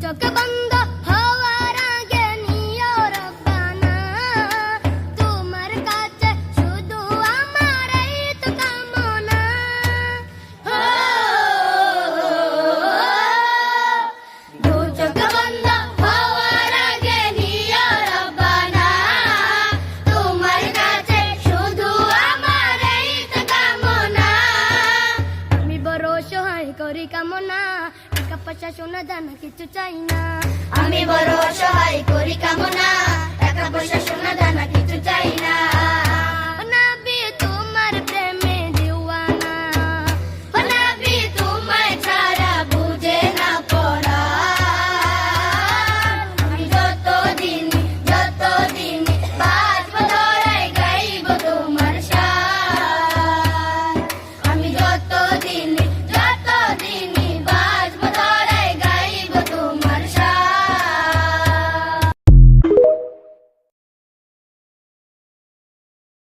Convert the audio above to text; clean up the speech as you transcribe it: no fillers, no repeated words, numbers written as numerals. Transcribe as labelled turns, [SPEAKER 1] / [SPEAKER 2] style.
[SPEAKER 1] চোখ বন্ধ হওয়ার আগে নিও রব্বানা, তোমার কাছে শুধু আমার এই তো কামনা। দু চোখ বন্ধ হওয়ার আগে নিও রব্বানা, তোমার কাছে শুধু আমার এই তো কামনা। আমি বড় অসহায় করি কামনা, টাকা পয়সা সোনা দানা কিছু চাই না। আমি বড় অসহায় করি কামনা, টাকা পয়সা সোনা দানা কিছু চাই না। নবী